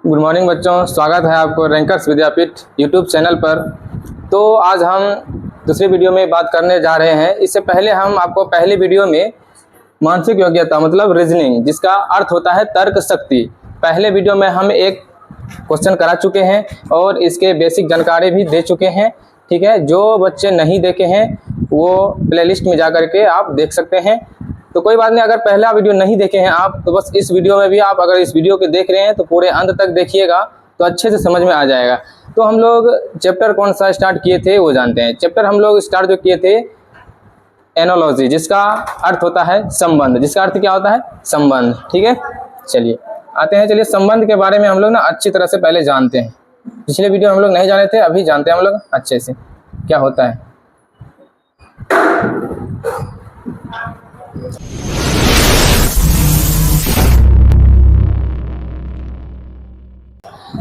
Good morning बच्चों, स्वागत है आपको रैंकर्स विद्यापीठ यूट्यूब चैनल पर। तो आज हम दूसरी वीडियो में बात करने जा रहे हैं। इससे पहले हम आपको पहली वीडियो में मानसिक योग्यता मतलब रीजनिंग, जिसका अर्थ होता है तर्क शक्ति, पहले वीडियो में हम एक क्वेश्चन करा चुके हैं और इसके बेसिक जानकारी भी दे चुके हैं। ठीक है, जो बच्चे नहीं देखे हैं वो प्लेलिस्ट में जा करके आप देख सकते हैं। तो कोई बात नहीं, अगर पहला वीडियो नहीं देखे हैं आप तो बस इस वीडियो में भी आप अगर इस वीडियो को देख रहे हैं तो पूरे अंत तक देखिएगा तो अच्छे से समझ में आ जाएगा। तो हम लोग चैप्टर कौन सा स्टार्ट किए थे वो जानते हैं। चैप्टर हम लोग स्टार्ट जो किए थे एनोलॉजी, जिसका अर्थ होता है संबंध। जिसका अर्थ क्या होता है? संबंध। ठीक है, चलिए आते हैं। चलिए संबंध के बारे में हम लोग ना अच्छी तरह से पहले जानते हैं। पिछले वीडियो हम लोग नहीं जाने थे, अभी जानते हैं हम लोग अच्छे से क्या होता है।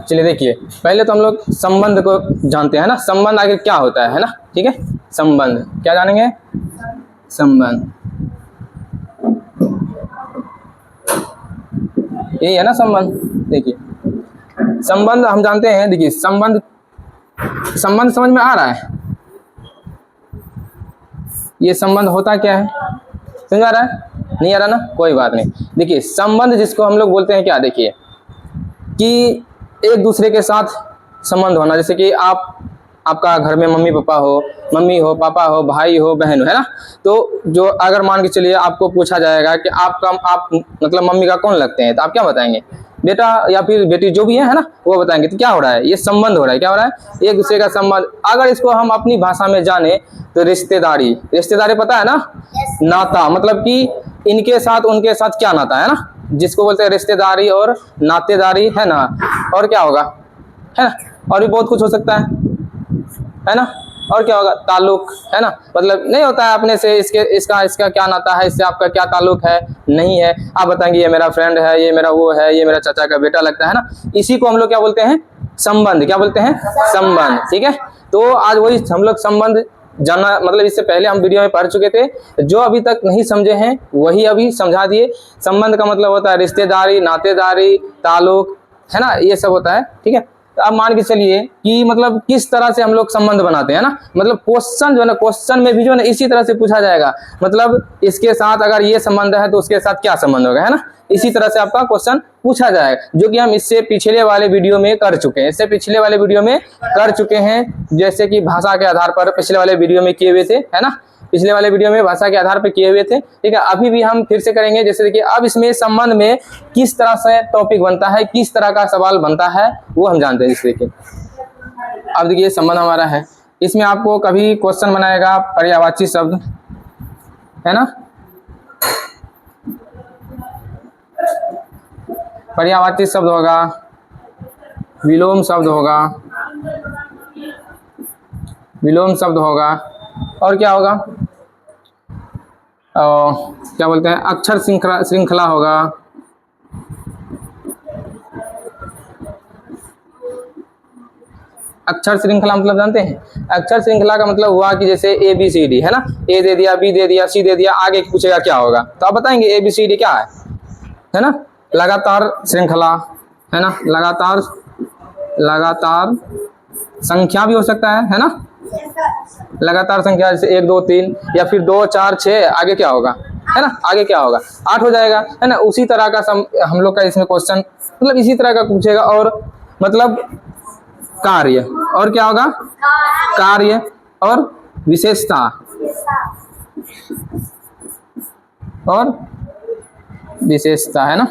चलिए देखिए, पहले तो हम लोग संबंध को जानते हैं ना। संबंध आगे क्या होता है ना। ठीक है, संबंध क्या जानेंगे? संबंध यही है ना संबंध। देखिए संबंध हम जानते हैं। देखिए संबंध समझ में आ रहा है? ये संबंध होता क्या है, समझ आ रहा है? नहीं आ रहा ना, कोई बात नहीं। देखिए संबंध जिसको हम लोग बोलते हैं क्या, देखिए कि एक दूसरे के साथ संबंध होना। जैसे कि आपका घर में मम्मी हो, पापा हो, भाई हो, बहन हो, है ना। तो जो अगर मान के चलिए आपको पूछा जाएगा कि आप मतलब मम्मी का कौन लगते हैं, तो आप क्या बताएंगे? बेटा या फिर बेटी, जो भी है ना, वो बताएंगे। तो क्या हो रहा है? ये संबंध हो रहा है। क्या हो रहा है? एक दूसरे का संबंध। अगर इसको हम अपनी भाषा में जाने तो रिश्तेदारी पता है ना। नाता मतलब कि इनके साथ उनके साथ क्या नाता है ना, जिसको बोलते हैं रिश्तेदारी और नातेदारी, है ना। और क्या होगा, है ना, और भी बहुत कुछ हो सकता है ना। और क्या होगा? ताल्लुक, है ना। मतलब नहीं होता है अपने से इसका क्या नाता है, इससे आपका क्या ताल्लुक है, नहीं है। आप बताएंगे ये मेरा फ्रेंड है, ये मेरा वो है, ये मेरा चाचा का बेटा लगता है ना। इसी को हम लोग क्या बोलते हैं? संबंध। क्या बोलते हैं? संबंध। ठीक है, तो आज वही हम लोग संबंध जानना, मतलब इससे पहले हम वीडियो में पढ़ चुके थे। जो अभी तक नहीं समझे हैं वही अभी समझा दिए। संबंध का मतलब होता है रिश्तेदारी, नातेदारी, ताल्लुक, है ना, ये सब होता है। ठीक है, तो आप मान के चलिए कि मतलब किस तरह से हम लोग संबंध बनाते हैं ना। मतलब क्वेश्चन जो है ना, क्वेश्चन में भी जो है ना इसी तरह से पूछा जाएगा। मतलब इसके साथ अगर ये संबंध है तो उसके साथ क्या संबंध होगा, है ना। इसी तरह से आपका क्वेश्चन पूछा जाएगा, जो कि हम इससे पिछले वाले वीडियो में कर चुके हैं। जैसे कि भाषा के आधार पर पिछले वाले वीडियो में किए हुए थे, है ना। पिछले वाले वीडियो में भाषा के आधार पर किए हुए थे। ठीक है, अभी भी हम फिर से करेंगे। जैसे देखिए अब इसमें संबंध में किस तरह से टॉपिक बनता है, किस तरह का सवाल बनता है, वो हम जानते हैं। जैसे देखिए अब देखिए संबंध हमारा है, इसमें आपको कभी क्वेश्चन बनाएगा पर्यायवाची शब्द, है ना। पर्यायवाची शब्द होगा, विलोम शब्द होगा, और क्या होगा, क्या बोलते हैं, अक्षर श्रृंखला होगा। अक्षर श्रृंखला मतलब जानते हैं? अक्षर श्रृंखला का मतलब हुआ कि जैसे ABCD, है ना। A दे दिया, B दे दिया, C दे दिया, आगे पूछेगा क्या होगा, तो आप बताएंगे ABCD क्या है ना। लगातार श्रृंखला, है ना। लगातार संख्या भी हो सकता है ना। लगातार संख्या जैसे 1 2 3 या फिर 2 4 6, आगे क्या होगा, है ना। आगे क्या होगा? 8 हो जाएगा, है ना। उसी तरह का हम लोग का इसमें क्वेश्चन मतलब इसी तरह का पूछेगा। और मतलब कार्य, और क्या होगा? कार्य और विशेषता, है ना।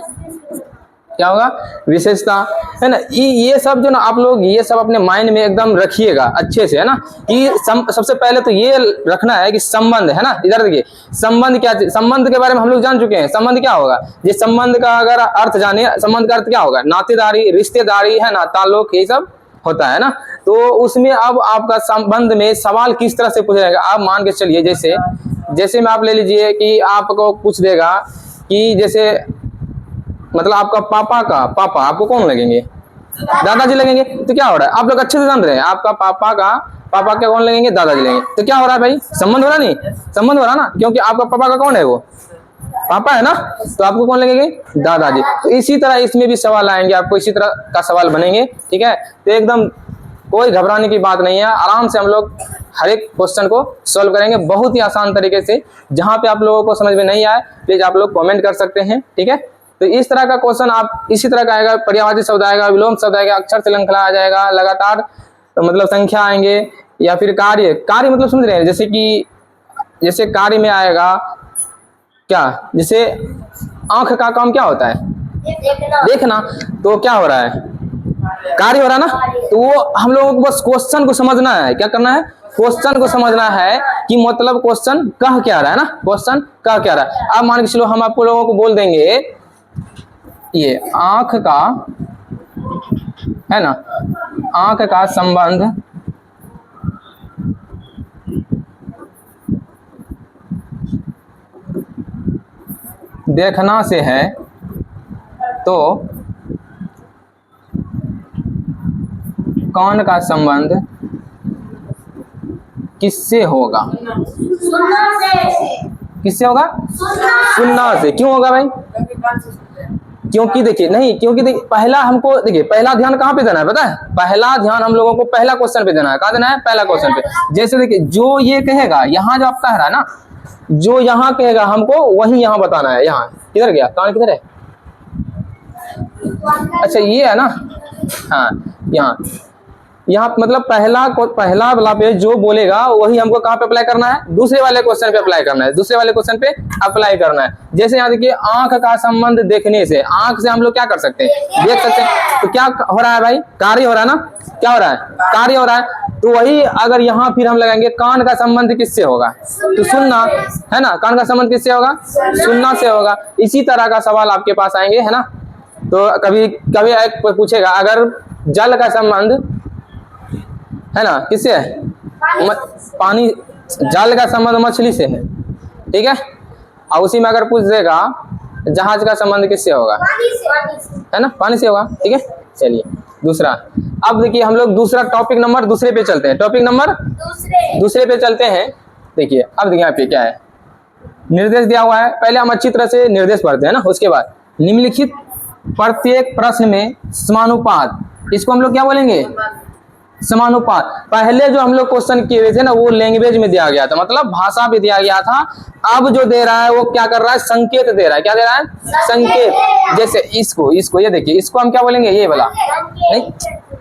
क्या होगा? विशेषता, है ना। ये सब जो ना आप लोग ये सब अपने माइंड में एकदम रखिएगा अच्छे से, है ना। कि सबसे पहले तो ये रखना है कि संबंध, है ना। इधर देखिए संबंध क्या, संबंध के बारे में हम लोग जान चुके हैं। संबंध क्या होगा? ये संबंध का अगर अर्थ जाने, संबंध का अर्थ क्या होगा? नातेदारी, रिश्तेदारी, है ना, ताल्लुक, ये सब होता है ना। तो उसमें अब आपका संबंध में सवाल किस तरह से पूछा जाएगा, आप मान के चलिए। जैसे में आप ले लीजिए कि आपको पूछ देगा कि जैसे मतलब आपका पापा आपको कौन लगेंगे? दादाजी लगेंगे। तो क्या हो रहा है? आप लोग अच्छे से जान रहे हैं, आपका पापा क्या कौन लगेंगे? दादाजी लगेंगे। तो क्या हो रहा है भाई? संबंध हो रहा नहीं? संबंध हो रहा ना, क्योंकि आपका पापा का कौन है? वो पापा है ना, तो आपको कौन लगेंगे, दादाजी। तो इसी तरह इसमें भी सवाल आएंगे, आपको इसी तरह का सवाल बनेंगे, ठीक है। तो एकदम कोई घबराने की बात नहीं है, आराम से हम लोग हर एक क्वेश्चन को सॉल्व करेंगे बहुत ही आसान तरीके से। जहां पे आप लोगों को समझ में नहीं आए प्लीज आप लोग कमेंट कर सकते हैं, ठीक है। तो इस तरह का क्वेश्चन आप इसी तरह का आएगा, पर्यायवाची शब्द आएगा, विलोम शब्द आएगा, अक्षर श्रृंखला आ जाएगा, लगातार तो मतलब संख्या आएंगे, या फिर कार्य, कार्य मतलब समझ रहे हैं, जैसे कि जैसे कार्य में आएगा क्या, जैसे आंख का काम क्या होता है, देखना, तो क्या हो रहा है, कार्य हो रहा है ना। तो वो हम लोगों को बस क्वेश्चन को समझना है, क्या करना है, क्वेश्चन को समझना है कि मतलब क्वेश्चन कह क्या रहा है ना, क्वेश्चन कह क्या रहा है। अब मान के चलो हम आप लोगों को बोल देंगे ये आंख का है ना, आंख का संबंध देखना से है, तो कान का संबंध किससे होगा, किससे होगा, सुनना से। क्यों होगा भाई, क्योंकि देखिए नहीं, क्योंकि देखिए पहला हमको, देखिए पहला ध्यान कहाँ पे देना है पता है, पहला ध्यान हम लोगों को पहला क्वेश्चन पे देना है। कहाँ देना है, पहला क्वेश्चन पे। जैसे देखिए जो ये कहेगा, यहाँ जो आप कह रहा है ना, जो यहाँ कहेगा हमको वही यहाँ बताना है। यहाँ किधर गया, कान किधर है, अच्छा ये है ना, हाँ यहाँ मतलब पहला वाला पे जो बोलेगा वही हमको कहाँ पे अप्लाई करना है, दूसरे वाले क्वेश्चन पे अप्लाई करना है, दूसरे वाले क्वेश्चन पे अप्लाई करना है। जैसे यहाँ देखिए आंख का संबंध देखने से, आंख से हम लोग क्या कर सकते हैं, देख सकते हैं। तो क्या हो रहा है भाई, कार्य हो रहा है ना, क्या हो रहा है, कार्य हो रहा है। तो वही अगर यहाँ फिर हम लगाएंगे कान का संबंध किससे होगा, तो सुनना है ना, कान का संबंध किससे होगा, सुनना से होगा। इसी तरह का सवाल आपके पास आएंगे है ना। तो कभी कभी एक पूछेगा अगर जल का संबंध है ना किससे है, पानी, जल का संबंध मछली से है, ठीक है। और उसी में अगर पूछ देगा जहाज का संबंध किससे होगा, है ना, पानी से होगा, ठीक है। चलिए दूसरा, अब देखिए हम लोग दूसरा टॉपिक नंबर दूसरे पे चलते हैं, टॉपिक नंबर दूसरे पे चलते हैं। देखिए अब देखिए यहाँ पे क्या है, निर्देश दिया हुआ है। पहले हम अच्छी तरह से निर्देश पढ़ते हैं ना, उसके बाद निम्नलिखित प्रत्येक प्रश्न में समानुपात, इसको हम लोग क्या बोलेंगे, समानुपात। पहले जो हम लोग क्वेश्चन किए हुए थे ना वो लैंग्वेज में दिया गया था, मतलब भाषा पे दिया गया था। अब जो दे रहा है वो क्या कर रहा है, संकेत दे रहा है। क्या दे रहा है, संकेत। जैसे इसको ये देखिए, इसको हम क्या बोलेंगे, ये वाला नहीं,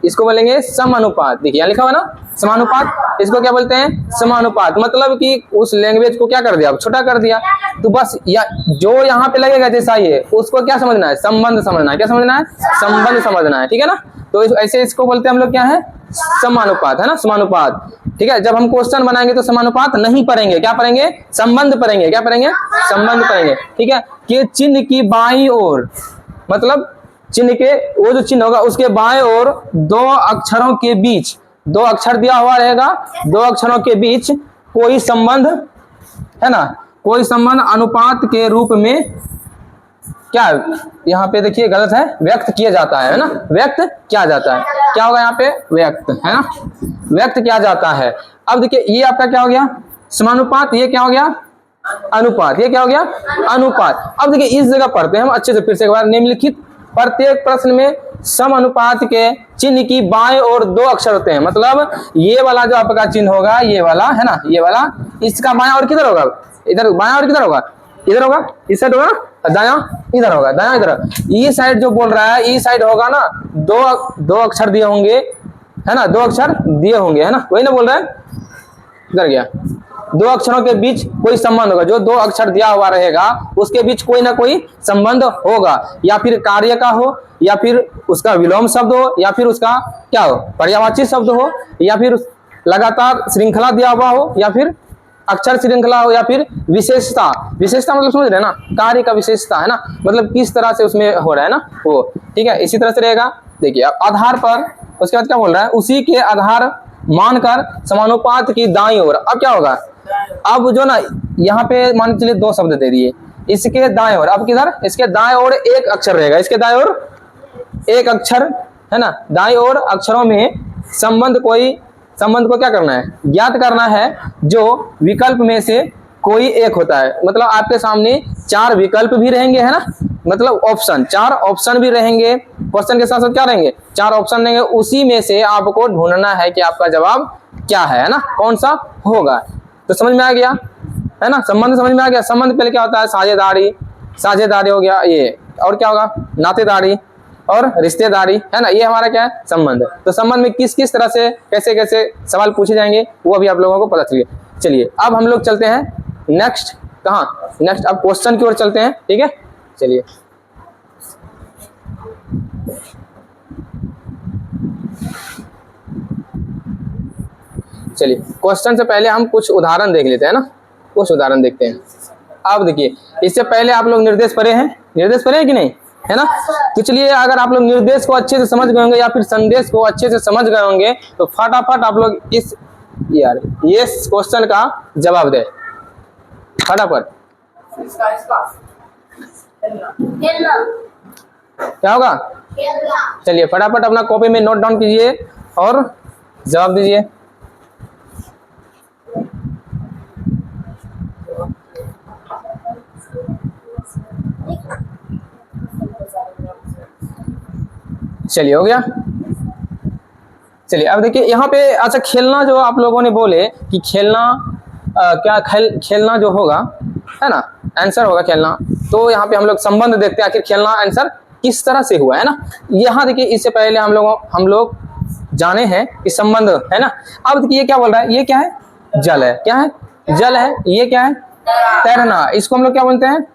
इसको बोलेंगे समानुपात। देखिए यहाँ लिखा हुआ ना समानुपात, इसको क्या बोलते हैं, समानुपात। मतलब कि उस लैंग्वेज को क्या कर दिया, छोटा कर दिया। तो बस जो यहाँ पे लगेगा जैसा ये, उसको क्या समझना है, संबंध समझना है। क्या समझना है, संबंध समझना है, ठीक है ना। तो ऐसे इसको बोलते हैं हम लोग क्या है, समानुपात, है ना, समानुपात, ठीक है। जब हम क्वेश्चन बनाएंगे तो समानुपात नहीं पढ़ेंगे, क्या पढ़ेंगे, संबंध पढ़ेंगे। क्या पढ़ेंगे, संबंध पढ़ेंगे, ठीक है। कि चिन्ह की बाईं ओर, मतलब चिन्ह के वो जो चिन्ह होगा उसके बाएं ओर दो अक्षरों के बीच, दो अक्षर दिया हुआ रहेगा, दो अक्षरों के बीच कोई संबंध है ना, कोई संबंध अनुपात के रूप में क्या, यहाँ पे देखिए गलत है, व्यक्त किया जाता है ना, व्यक्त किया जाता है। क्या होगा यहाँ पे, व्यक्त, है ना, व्यक्त किया जाता है। अब देखिए ये आपका क्या हो गया, समानुपात, ये क्या हो गया, अनुपात, ये क्या हो गया, अनुपात। अब देखिए इस जगह पढ़ते हैं हम अच्छे से फिर से एक बार। निम्नलिखित प्रत्येक प्रश्न में सम अनुपात के चिन्ह की बाएं ओर दो अक्षर होते हैं। मतलब ये वाला जो आपका चिन्ह होगा, ये वाला है ना, ये वाला, इसका बाएं और किधर होगा, इधर बाएं और किधर होगा, इधर होगा, इस साइड होगा ना, दायां इधर होगा, दायां इधर। ये साइड जो बोल रहा है, ये साइड होगा ना, दो अक्षर दिए होंगे, है ना, दो अक्षर दिए होंगे, है ना, वही ना बोल रहा है, इधर गया। दो अक्षरों के बीच कोई संबंध होगा, जो दो अक्षर दिया हुआ रहेगा उसके बीच कोई ना कोई संबंध होगा, या फिर कार्य का हो, या फिर उसका विलोम शब्द हो, या फिर उसका क्या हो, पर्यायवाची शब्द हो, या फिर लगातार श्रृंखला दिया हुआ हो, या फिर अक्षर श्रृंखला हो, या फिर विशेषता। विशेषता मतलब समझ रहे हैं ना, कार्य का विशेषता, है ना, मतलब किस तरह से उसमें हो रहा है ना वो, ठीक है। इसी तरह से रहेगा। देखिए अब आधार पर, उसके बाद क्या बोल रहा है, उसी के आधार मानकर समानुपात की दाईं ओर। अब क्या होगा, अब जो ना यहाँ पे मान के चलिए दो शब्द दे दिए, इसके दाएं ओर, अब किधर, इसके दाएं ओर एक अक्षर रहेगा, इसके दाएं ओर एक अक्षर, है ना, दाईं ओर अक्षरों में संबंध को क्या करना है, ज्ञात करना है, जो विकल्प में से कोई एक होता है। मतलब आपके सामने 4 विकल्प भी रहेंगे, है ना, मतलब ऑप्शन, 4 ऑप्शन भी रहेंगे, क्वेश्चन के साथ साथ क्या रहेंगे, 4 ऑप्शन रहेंगे, उसी में से आपको ढूंढना है कि आपका जवाब क्या है ना, कौन सा होगा। तो समझ में आ गया, है ना, संबंध समझ में आ गया। संबंध पहले क्या होता है, साझेदारी, साझेदारी हो गया ये, और क्या होगा, नातेदारी और रिश्तेदारी, है ना, ये हमारा क्या है, संबंध। तो संबंध में किस किस तरह से कैसे कैसे सवाल पूछे जाएंगे वो अभी आप लोगों को पता चलिए। चलिए अब हम लोग चलते हैं नेक्स्ट, कहाँ, नेक्स्ट अब क्वेश्चन की ओर चलते हैं, ठीक है। चलिए चलिए क्वेश्चन से पहले हम कुछ उदाहरण देख लेते हैं ना, कुछ उदाहरण देखते हैं। अब देखिए, इससे पहले आप लोग निर्देश पढ़े हैं, निर्देश पढ़े हैं कि नहीं, है ना। तो चलिए अगर आप लोग निर्देश को अच्छे से समझ गए होंगे या फिर संदेश को अच्छे से समझ गए होंगे तो फटाफट आप लोग इस यार ये क्वेश्चन का जवाब दें फटाफट। क्या होगा, चलिए फटाफट अपना कॉपी में नोट डाउन कीजिए और जवाब दीजिए। चलिए हो गया। चलिए अब देखिए यहाँ पे, अच्छा खेलना जो आप लोगों ने बोले कि खेलना क्या खेलना जो होगा, है ना, आंसर होगा खेलना। तो यहाँ पे हम लोग संबंध देखते हैं, आखिर खेलना आंसर किस तरह से हुआ, है ना। यहाँ देखिए इससे पहले हम लोग जाने हैं कि संबंध, है ना। अब देखिए ये क्या बोल रहा है, ये क्या है, जल है, क्या है, जल है। ये क्या है, तैरना, इसको हम लोग क्या बोलते हैं,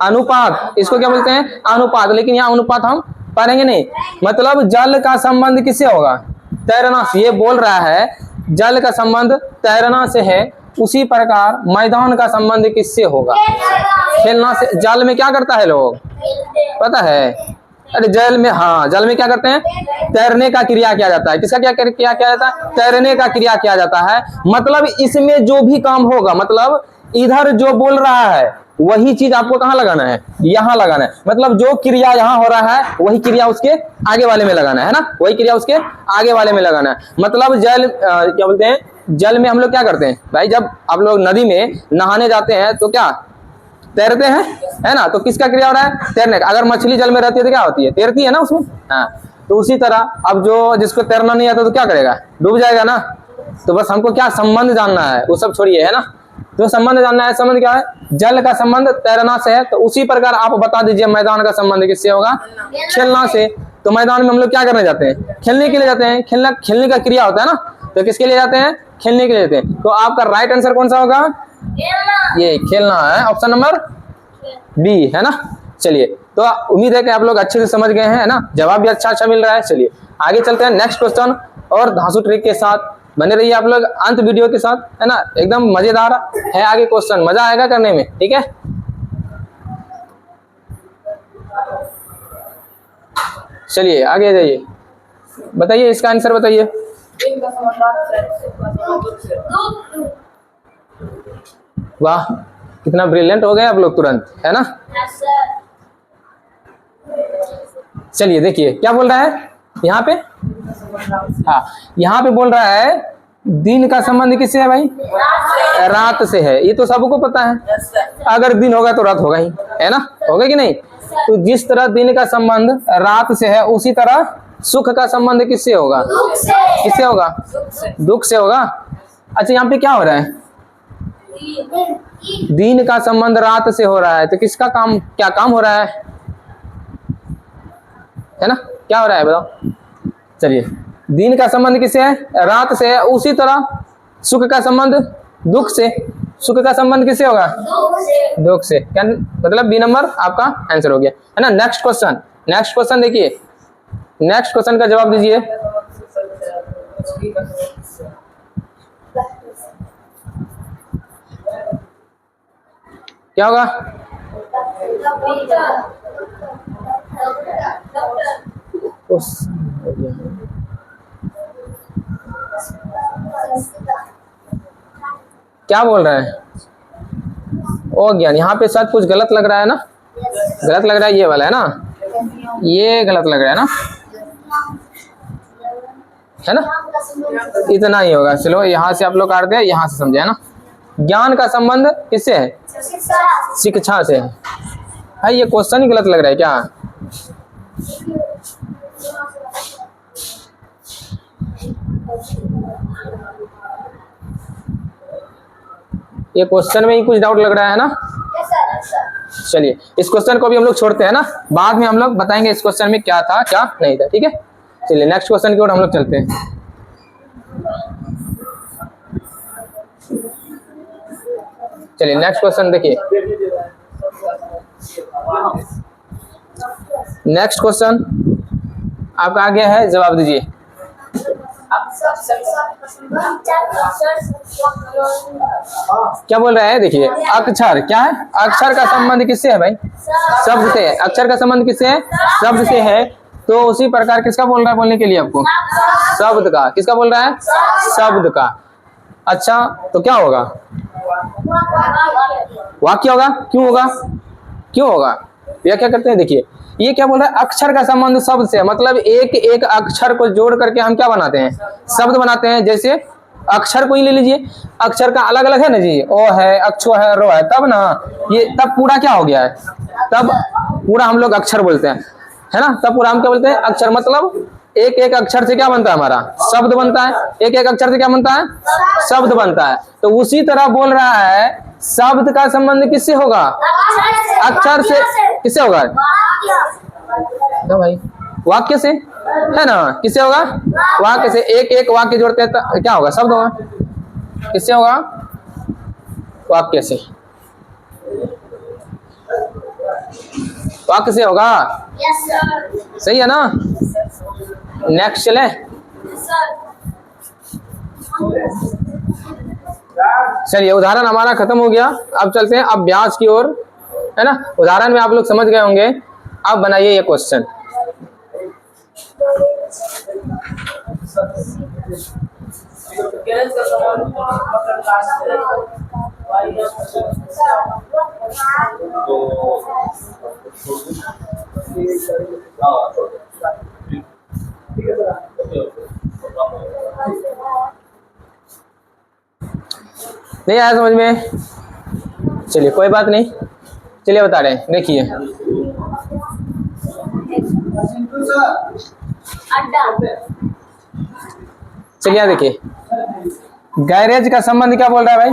अनुपात, इसको क्या बोलते हैं, अनुपात। लेकिन यहाँ अनुपात हम पढ़ेंगे नहीं, मतलब जल का संबंध किससे होगा, तैरना से। ये बोल रहा है जल का संबंध तैरना से है, उसी प्रकार मैदान का संबंध किससे होगा, खेलना से। जल में क्या करता है लोग, पता है, अरे जल में, हाँ जल में क्या करते हैं, तैरने का क्रिया किया जाता है। किसका क्या किया जाता है, तैरने का क्रिया किया जाता है। मतलब इसमें जो भी काम होगा, मतलब इधर जो बोल रहा है वही चीज आपको कहाँ लगाना है, यहाँ लगाना है। मतलब जो क्रिया यहाँ हो रहा है वही क्रिया उसके आगे वाले में लगाना है ना, वही क्रिया उसके आगे वाले में लगाना है। मतलब जल क्या बोलते हैं, जल में हम लोग क्या करते हैं भाई, जब आप लोग नदी में नहाने जाते हैं तो क्या तैरते हैं, है ना। तो किसका क्रिया हो रहा है, तैरने का। अगर मछली जल में रहती है तो क्या होती है, तैरती है ना उसमें, हाँ। तो उसी तरह अब जो जिसको तैरना नहीं आता तो क्या करेगा, डूब जाएगा ना। तो बस हमको क्या संबंध जानना है, वो सब छोड़िए, है ना। जो संबंध जानना है, संबंध क्या है, जल का संबंध तैरना से है। तो उसी प्रकार आप बता दीजिए मैदान का संबंध किससे होगा, खेलना से। तो मैदान में हम लोग क्या करने जाते हैं, खेलने के लिए जाते हैं। खेलने का क्रिया होता है ना, तो किसके लिए जाते हैं, खेलने के लिए जाते हैं। तो आपका राइट आंसर कौन सा होगा, ये खेलना है, ऑप्शन नंबर बी, है ना। चलिए तो उम्मीद है कि आप लोग अच्छे से समझ गए हैं, है ना, जवाब भी अच्छा मिल रहा है। चलिए आगे चलते हैं नेक्स्ट क्वेश्चन, और धांसू ट्रिक के साथ बने रहिए आप लोग अंत वीडियो के साथ, है ना। एकदम मजेदार है आगे क्वेश्चन, मजा आएगा करने में, ठीक है। चलिए आगे जाइए, बताइए इसका आंसर बताइए। वाह कितना ब्रिलियंट हो गए आप लोग तुरंत, है ना। चलिए देखिए क्या बोल रहा है यहाँ पे, हाँ यहाँ पे बोल रहा है दिन का संबंध किससे है भाई, रात से है। ये तो सबको पता है, अगर दिन होगा तो रात होगा ही, है ना, होगा कि नहीं। तो जिस तरह दिन का संबंध रात से है, उसी तरह सुख का संबंध किससे होगा, किससे होगा, दुख से होगा। अच्छा यहाँ पे क्या हो रहा है, दिन का संबंध रात से हो रहा है, तो किसका काम, क्या काम हो रहा है ना, क्या हो रहा है बताओ। चलिए दिन का संबंध किससे है, रात से है, उसी तरह सुख का संबंध दुख से। सुख का संबंध किससे होगा, दुख से। क्या मतलब बी नंबर आपका आंसर हो गया, है ना। नेक्स्ट क्वेश्चन, नेक्स्ट क्वेश्चन देखिए, नेक्स्ट क्वेश्चन का जवाब दीजिए। क्या होगा, क्या बोल रहे हैं, ओ ज्ञान। यहाँ पे शायद कुछ गलत लग रहा है ना, गलत लग रहा है, ये वाला है ना, ये गलत लग रहा है ना, है ना। इतना ही होगा, चलो यहाँ से आप लोग काटते हैं, यहाँ से समझे, है ना। ज्ञान का संबंध किससे है? शिक्षा से है। भाई ये क्वेश्चन ही गलत लग रहा है क्या? ये क्वेश्चन में ही कुछ डाउट लग रहा है ना? चलिए इस क्वेश्चन को भी हम लोग छोड़ते हैं ना, बाद में हम लोग बताएंगे इस क्वेश्चन में क्या था क्या नहीं था, ठीक है। चलिए नेक्स्ट क्वेश्चन की ओर हम लोग चलते हैं। चलिए नेक्स्ट क्वेश्चन देखिए, नेक्स्ट क्वेश्चन आपका आ गया है, जवाब दीजिए। क्या बोल रहा है? देखिए अक्षर क्या है? अक्षर का संबंध किससे है भाई? शब्द से है। अक्षर का संबंध किससे है? शब्द से है। तो उसी प्रकार किसका बोल रहा है बोलने के लिए आपको? शब्द का। किसका बोल रहा है? शब्द का। अच्छा तो क्या होगा? वाक्य होगा। क्यों होगा? क्यों होगा? व्याख्या करते हैं। देखिए ये क्या बोल रहा है? अक्षर का संबंध शब्द से, मतलब एक एक अक्षर को जोड़ करके हम क्या बनाते हैं? शब्द बनाते हैं। जैसे अक्षर को ही ले लीजिए, अक्षर का अलग अलग है ना जी, ओ है, अक्षो है, रो है, तब ना ये तब पूरा क्या हो गया है? तब पूरा हम लोग अक्षर बोलते हैं, है ना। तब पूरा हम क्या बोलते हैं? अक्षर। मतलब एक एक अक्षर से क्या बनता है? हमारा शब्द बनता है। एक एक अक्षर से क्या बनता है? शब्द बनता है। तो उसी तरह बोल रहा है शब्द का संबंध किससे होगा? अक्षर से। किससे होगा? तो भाई वाक्य से, है ना। किससे होगा? वाक्य से। एक एक वाक्य जोड़ते हैं तो क्या होगा? शब्द होगा। किससे होगा? वाक्य से। वाक्य से होगा। सही है ना। नेक्स्ट चले। चलिए उदाहरण हमारा खत्म हो गया, अब चलते हैं अभ्यास की ओर, है ना। उदाहरण में आप लोग समझ गए होंगे। अब बनाइए ये क्वेश्चन। नहीं आया समझ में? चलिए कोई बात नहीं, चलिए बता रहे हैं। देखिए चलिए देखिए, गैरेज का संबंध क्या बोल रहा है भाई?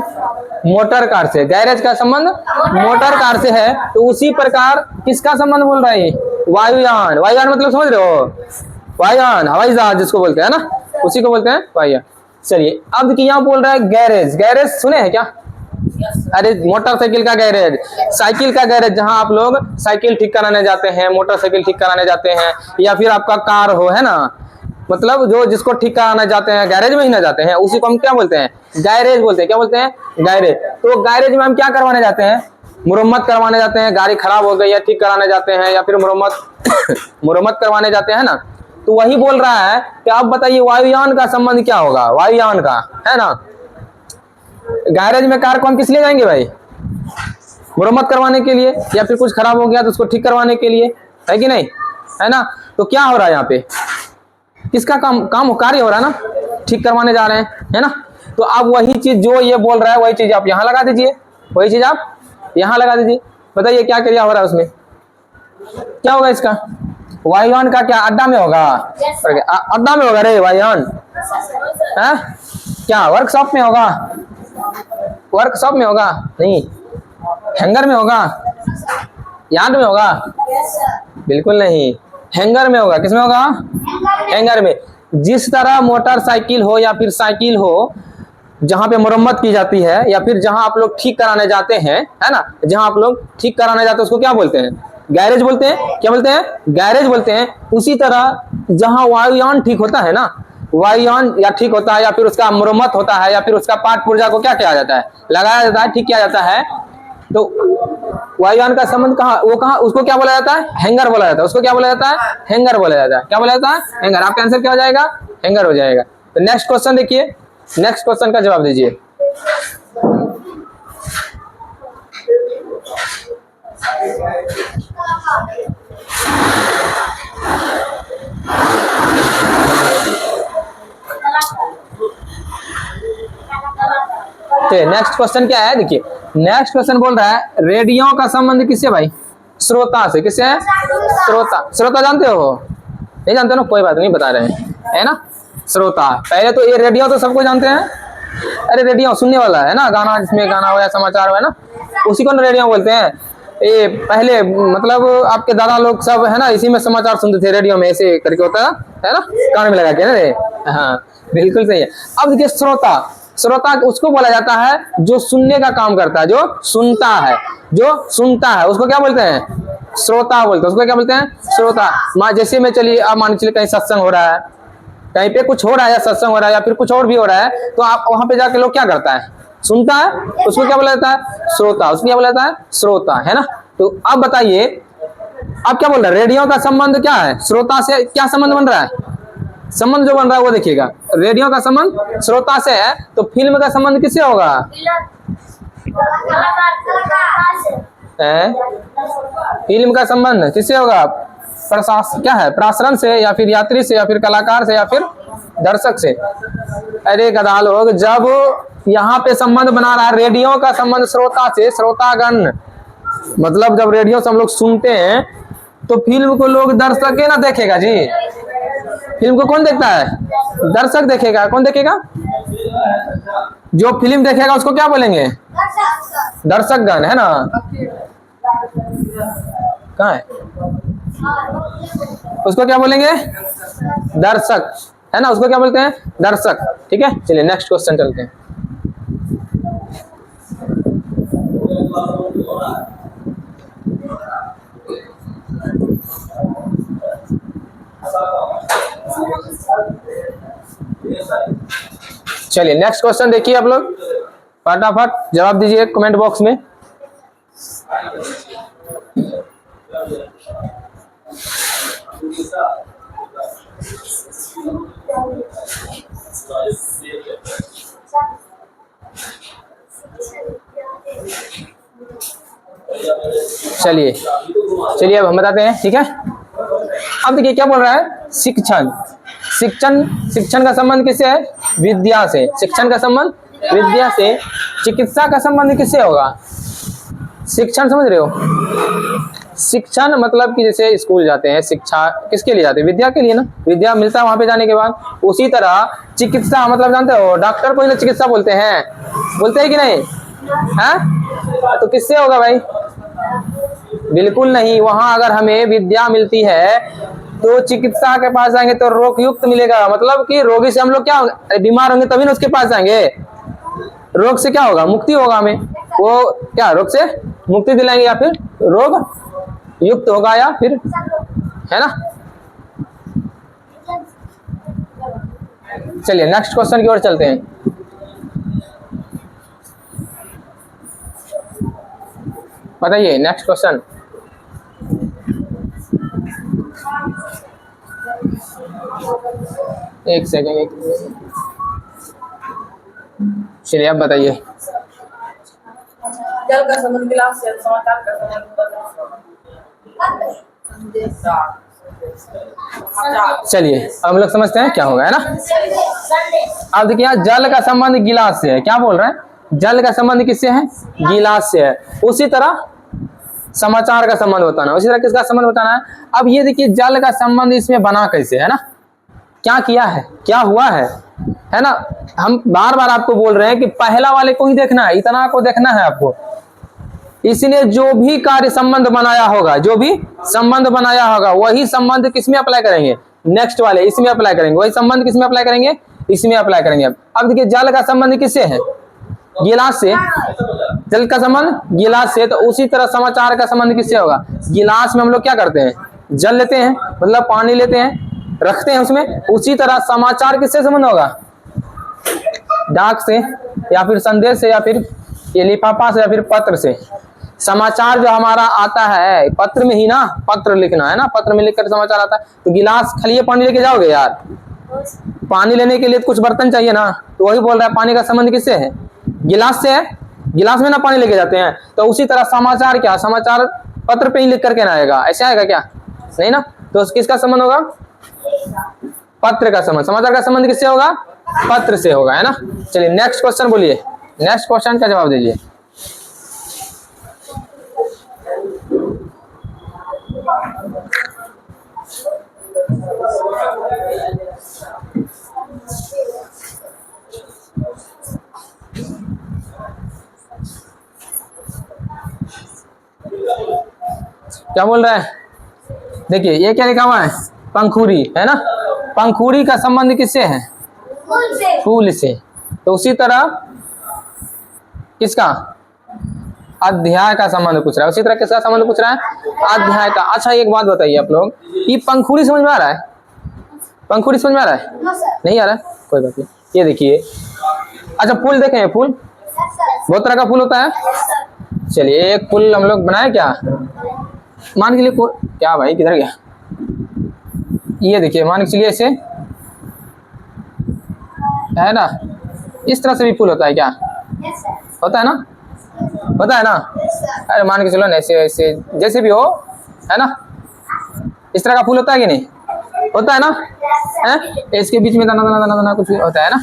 मोटर कार से। गैरेज का संबंध मोटर कार से है। तो उसी प्रकार किसका संबंध बोल रहा है? वायुयान। वायुयान मतलब समझ रहे हो? वायुयान, हवाई जहाज जिसको बोलते हैं ना, उसी को बोलते हैं वायुयान। चलिए अब देखिए यहाँ बोल रहा है गैरेज। गैरेज सुने हैं क्या? अरे मोटरसाइकिल का गैरेज, साइकिल का गैरेज, जहां आप लोग साइकिल ठीक कराने जाते हैं, मोटरसाइकिल ठीक कराने जाते हैं, या फिर आपका कार हो, है ना। मतलब जो जिसको ठीक कराना जाते हैं गैरेज में ही ना जाते हैं, उसी को हम क्या बोलते हैं? गैरेज बोलते हैं। क्या बोलते हैं? गैरेज। तो गैरेज में हम क्या करवाने जाते हैं? मुरम्मत करवाने जाते हैं। गाड़ी खराब हो गई या ठीक कराने जाते हैं, या फिर मुरम्मत करवाने जाते हैं ना। तो वही बोल रहा है कि आप बताइए वायुयान का संबंध क्या होगा? वायुयान का, है ना। गैरेज में कार को हम किस लिए जाएंगे भाई? मुरम्मत करवाने के लिए, या फिर कुछ खराब हो गया तो उसको ठीक करवाने के लिए, है कि नहीं? है ना। तो क्या हो रहा है यहाँ पे? किसका काम कार्य हो रहा है ना, ठीक करवाने जा रहे हैं, है ना। तो अब वही चीज जो ये बोल रहा है वही चीज आप यहाँ लगा दीजिए, वही चीज आप यहाँ लगा दीजिए। बताइए क्या क्रिया हो रहा है उसमें? क्या होगा इसका? वायुयान का क्या अड्डा में होगा? अड्डा में होगा रे वायुयान, है क्या? वर्कशॉप में होगा? वर्कशॉप में होगा? नहीं। हैंगर में होगा? यार्ड में होगा? बिल्कुल नहीं, हैंगर में होगा। किसमें होगा? हैंगर में। जिस तरह मोटरसाइकिल हो या फिर साइकिल हो, जहां पे मुरम्मत की जाती है या फिर जहां आप लोग ठीक कराने जाते हैं, है ना, जहां आप लोग ठीक कराने जाते हैं उसको क्या बोलते हैं? गैरेज बोलते हैं। क्या बोलते हैं? गैरेज बोलते हैं। उसी तरह जहां वायुयान ठीक होता है ना, वायुयान या ठीक होता है या फिर उसका मुरम्मत होता है या फिर उसका पार्ट पुर्जा को क्या किया जाता है? लगाया जाता है, ठीक किया जाता है। तो वायुयान का संबंध कहाँ? वो कहाँ? उसको क्या बोला जाता है? हैंगर बोला जाता है। उसको क्या बोला जाता है? हैंगर बोला जाता है। क्या बोला जाता है? हैंगर। आपका आंसर क्या हो जाएगा? हैंगर हो जाएगा। तो नेक्स्ट क्वेश्चन देखिए, नेक्स्ट क्वेश्चन का जवाब दीजिए। चलिए नेक्स्ट क्वेश्चन क्या है, देखिए नेक्स्ट क्वेश्चन बोल रहा है रेडियो का संबंध किससे भाई, श्रोता से। किससे है? श्रोता। श्रोता जानते हो? नहीं जानते ना, कोई बात नहीं, बता रहे हैं, है ना। श्रोता, पहले तो ये रेडियो तो सबको जानते हैं, अरे रेडियो सुनने वाला है ना, गाना जिसमें गाना हो या समाचार हो, है ना, उसी को ना रेडियो बोलते हैं। ये पहले मतलब आपके दादा लोग सब है ना, इसी में समाचार सुनते थे, रेडियो में ऐसे करके होता है ना, कान में लगा के ना रे। हाँ बिल्कुल सही है। अब देखिए श्रोता, श्रोता उसको बोला जाता है जो सुनने का काम करता है, जो सुनता है, जो सुनता है, उसको क्या बोलते हैं? श्रोता बोलते हैं। उसको क्या बोलते हैं? श्रोता। जैसे में चलिए आप मान चलिए कहीं सत्संग हो रहा है, कहीं पे कुछ हो रहा है या सत्संग हो रहा है या फिर कुछ और भी हो रहा है, तो आप वहां पे जाके लोग क्या करता है? सुनता है, उसको क्या बोला जाता है? श्रोता। उसको क्या बोला जाता है? श्रोता, है ना। तो अब बताइए आप क्या बोल रहे हैं, रेडियो का संबंध क्या है? श्रोता से क्या संबंध बन रहा है? संबंध जो बन रहा है वो देखिएगा, रेडियो का संबंध श्रोता से है, तो फिल्म का संबंध किससे होगा? फिल्म का संबंध किससे होगा? प्रशासन क्या है, प्रसारण से या फिर यात्री से या फिर कलाकार से या फिर दर्शक से। अरे गधा लोग, जब यहाँ पे संबंध बना रहा है रेडियो का संबंध श्रोता से, श्रोतागण मतलब जब रेडियो से हम लोग सुनते हैं तो फिल्म को लोग दर्शक ना देखेगा जी। फिल्म को कौन देखता है? दर्शक देखेगा। कौन देखेगा? जो फिल्म देखेगा उसको क्या बोलेंगे? दर्शकगण, है ना। कहाँ है? उसको क्या बोलेंगे? दर्शक, है ना। उसको क्या बोलते हैं? दर्शक। ठीक है, चलिए नेक्स्ट क्वेश्चन चलते हैं। चलिए नेक्स्ट क्वेश्चन देखिए आप लोग, फटाफट जवाब दीजिए कमेंट बॉक्स में। चलिए चलिए अब हम बताते हैं, ठीक है। अब देखिए क्या बोल रहा है, शिक्षण। शिक्षण, शिक्षण का संबंध किससे है? विद्या से। शिक्षण का संबंध विद्या से। चिकित्सा का संबंध किससे होगा? शिक्षण समझ रहे हो? शिक्षण मतलब कि जैसे स्कूल जाते हैं, शिक्षा किसके लिए जाते हैं? विद्या के लिए ना, विद्या मिलता है वहां पे जाने के बाद। उसी तरह चिकित्सा मतलब जानते हो, डॉक्टर को ही चिकित्सा बोलते हैं, बोलते हैं कि नहीं? है तो किससे होगा भाई? बिल्कुल नहीं। वहां अगर हमें विद्या मिलती है तो चिकित्सा के पास जाएंगे तो रोग युक्त मिलेगा, मतलब कि रोगी से हम लोग क्या होगा, बीमार होंगे तभी ना उसके पास जाएंगे। रोग से क्या होगा? मुक्ति होगा हमें, वो क्या रोग से मुक्ति दिलाएंगे या फिर रोग युक्त होगा या फिर, है ना। चलिए नेक्स्ट क्वेश्चन की ओर चलते हैं। बताइए नेक्स्ट क्वेश्चन। एक सेकेंड, चलिए आप बताइए। जल का संबंध गिलास से, समाचार का संबंध चलिए अब हम लोग समझते हैं क्या होगा, है ना। अब देखिए जल का संबंध गिलास से है। क्या बोल रहे हैं? जल का संबंध किससे है? गिलास से है। उसी तरह समाचार का संबंध बताना, उसी तरह किसका संबंध बताना है। अब ये देखिए जल का संबंध इसमें बना कैसे, है ना, क्या किया है, क्या हुआ है ना। हम बार बार आपको बोल रहे हैं कि पहला वाले को ही देखना है, इतना को देखना है आपको। इसलिए जो भी कार्य संबंध बनाया होगा, जो भी संबंध बनाया होगा वही संबंध किसमें अप्लाई करेंगे? नेक्स्ट वाले इसमें अप्लाई करेंगे। वही संबंध किसमें अप्लाई करेंगे? इसमें अप्लाई करेंगे। अब देखिए जल का संबंध किससे है? गिलास से। जल का संबंध गिलास से, तो उसी तरह समाचार का संबंध किससे होगा? गिलास में हम लोग क्या करते हैं? जल लेते हैं, मतलब पानी लेते हैं, रखते हैं उसमें। उसी तरह समाचार किससे संबंध होगा? डाक से या फिर संदेश से या फिर ये लिफाफा से या फिर पत्र से। समाचार जो हमारा आता है पत्र में ही ना, पत्र लिखना है ना, पत्र में लिखकर समाचार आता है। तो गिलास खाली पानी लेके जाओगे यार? पानी लेने के लिए तो कुछ बर्तन चाहिए ना, तो वही बोल रहा है पानी का संबंध किससे है? गिलास से है। गिलास में ना पानी लेके जाते हैं। तो उसी तरह समाचार क्या, समाचार पत्र पे ही लिख करके ना आएगा, ऐसे आएगा क्या? नहीं ना। तो किसका संबंध होगा? पत्र का संबंध। समाचार का संबंध किससे होगा? पत्र से होगा, है ना। चलिए नेक्स्ट क्वेश्चन बोलिए। नेक्स्ट क्वेश्चन का जवाब दीजिए। क्या बोल रहा है? देखिए ये क्या लिखा हुआ है, पंखुड़ी है ना। पंखुड़ी का संबंध किससे है? फूल से। तो उसी तरह किसका? अध्याय का संबंध पूछ रहा है। उसी तरह किसका संबंध पूछ रहा है? अध्याय का। अच्छा एक बात बताइए आप लोग, ये पंखुड़ी समझ में आ रहा है? पंखुड़ी समझ में आ रहा है? नहीं आ रहा है, कोई बात नहीं। ये देखिए, अच्छा फूल देखें, फूल बहुत तरह का फूल होता है। चलिए एक फूल हम लोग बनाए क्या, मान के लिए क्या भाई किधर गया, ये देखिए मान के चलिए ऐसे है ना, इस तरह से भी फूल होता है क्या? होता है ना, होता है ना। अरे मान के चलो ना ऐसे ऐसे जैसे भी हो, है ना, इस तरह का फूल होता है कि नहीं? होता है ना, है? इसके बीच में दाना दाना दाना दाना कुछ होता है ना।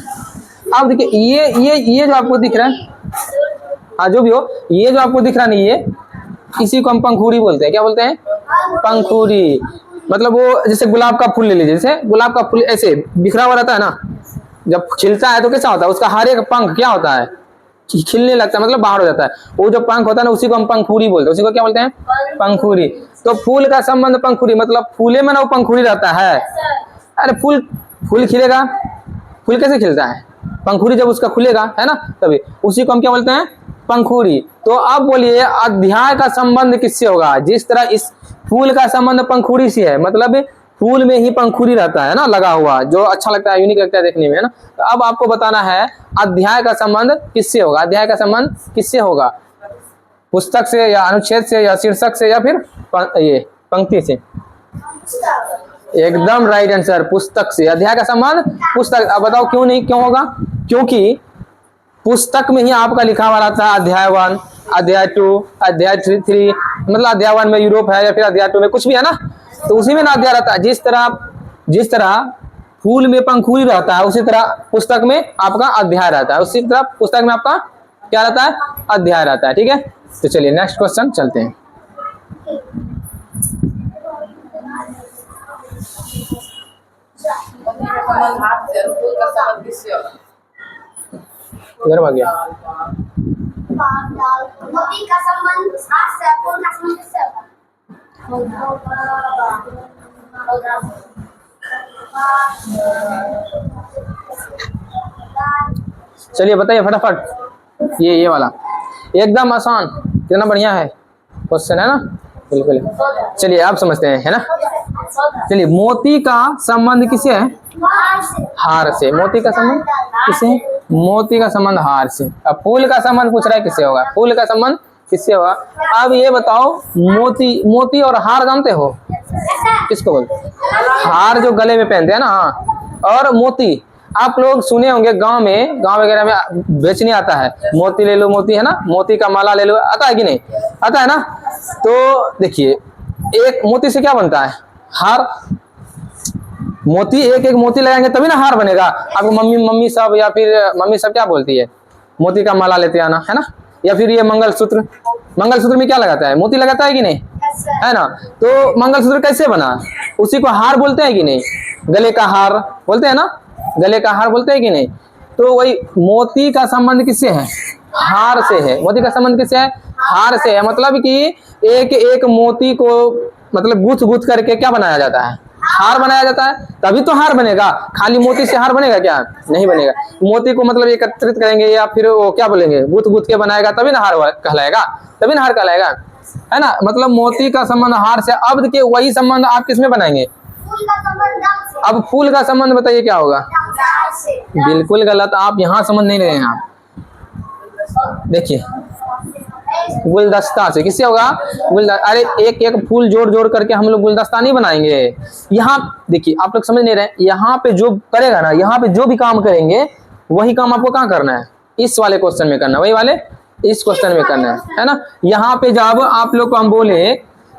अब देखिए ये जो आपको दिख रहा है, हाँ जो भी हो, ये जो आपको दिख रहा नहीं, ये इसी को हम पंखुड़ी बोलते हैं। क्या बोलते हैं? पंखुड़ी। मतलब वो जैसे गुलाब का फूल ले लीजिए, जैसे गुलाब का फूल ऐसे बिखरा हुआ रहता है ना, जब खिलता है तो कैसा होता है, उसका हर एक पंख क्या होता है, खिलने लगता है, मतलब बाहर हो जाता है। वो जो पंख होता है ना, उसी को हम पंखुड़ी बोलते हैं। उसी को क्या बोलते हैं? पंखुड़ी। तो फूल का संबंध पंखुड़ी, मतलब फूले में ना वो पंखुड़ी रहता है। अरे फूल खिलेगा, फूल कैसे खिलता है? पंखुड़ी जब उसका खुलेगा, है ना, तभी। उसी को हम क्या बोलते हैं? पंखुड़ी। तो अब बोलिए अध्याय का संबंध किससे होगा? जिस तरह इस फूल का संबंध पंखुड़ी से है, मतलब फूल में ही पंखुड़ी रहता है ना, लगा हुआ, जो अच्छा लगता है, यूनिक लगता है देखने में, है ना। तो अब आपको बताना है अध्याय का संबंध किससे होगा? अध्याय का संबंध किससे होगा? पुस्तक से या अनुच्छेद से या शीर्षक से या फिर ये पंक्ति से? एकदम राइट आंसर, पुस्तक से। अध्याय का संबंध पुस्तक। अब बताओ क्यों नहीं, क्यों होगा? क्योंकि पुस्तक में ही आपका लिखा हुआ रहता है अध्याय 1, अध्याय 2, अध्याय 3, मतलब अध्याय 1 में यूरोप है या फिर अध्याय 2 में कुछ भी है ना, तो उसी में ना अध्याय रहता है। जिस तरह फूल में पंखुड़ी रहता है, उसी तरह पुस्तक में आपका अध्याय रहता है। उसी तरह पुस्तक में आपका क्या रहता है? अध्याय रहता है। ठीक है, तो चलिए नेक्स्ट क्वेश्चन चलते हैं। संबंध हाथ से और फूल का संबंध किससे होगा? इधर भाग गया। मोती का संबंध हाथ से, फूल का संबंध किससे होगा? चलिए बताइए फटाफट। ये वाला एकदम आसान, कितना बढ़िया है क्वेश्चन, है ना, बिल्कुल। चलिए आप समझते हैं, है ना। चलिए मोती का संबंध किससे है? हार से। मोती का संबंध किससे है? मोती का संबंध हार से। अब फूल का संबंध पूछ रहा है किससे होगा? फूल का संबंध किससे होगा? अब ये बताओ, मोती और हार जानते हो किसको बोलते हैं? हार जो गले में पहनते हैं ना, हाँ। और मोती आप लोग सुने होंगे, गांव वगैरह में बेचने आता है, मोती ले लो मोती, है ना, मोती का माला ले लो, आता है कि नहीं? आता है ना। तो देखिए एक मोती से क्या बनता है? हार। मोती एक एक मोती लगाएंगे तभी ना हार बनेगा। आपको मम्मी सब क्या बोलती है? मोती का माला लेते आना, है ना। या फिर ये मंगलसूत्र में क्या लगाता है? मोती लगाता है कि नहीं, है ना। तो मंगलसूत्र कैसे बना? उसी को हार बोलते हैं कि नहीं? गले का हार बोलते हैं ना, गले का हार बोलते हैं कि नहीं। तो वही मोती का संबंध किससे है? हार से है। मोती का संबंध किससे है? हार से है। मतलब कि एक एक मोती को मतलब गुथ करके क्या बनाया जाता है? हार बनाया जाता है, तभी तो हार बनेगा। खाली मोती से हार बनेगा क्या? नहीं बनेगा। मोती को मतलब एकत्रित करेंगे या फिर वो क्या बोलेंगे, गुथ के बनाएगा, तभी ना हार कहलाएगा, तभी ना हार कहलाएगा, है ना। मतलब मोती का संबंध हार से। अब देखिए वही संबंध आप किसमें बनाएंगे? अब फूल का संबंध बताइए क्या होगा? बिल्कुल गलत, आप यहाँ समझ नहीं रहे हैं। आप देखिए गुलदस्ता से। किससे होगा? अरे एक एक फूल जोड़ करके हम लोग गुलदस्ता नहीं बनाएंगे। यहाँ देखिए आप लोग समझ नहीं रहे, यहाँ पे जो करेगा ना, यहाँ पे जो भी काम करेंगे वही काम आपको कहाँ करना है? इस वाले क्वेश्चन में करना है, वही वाले इस क्वेश्चन में करना है ना। यहाँ पे जब आप लोग को हम बोले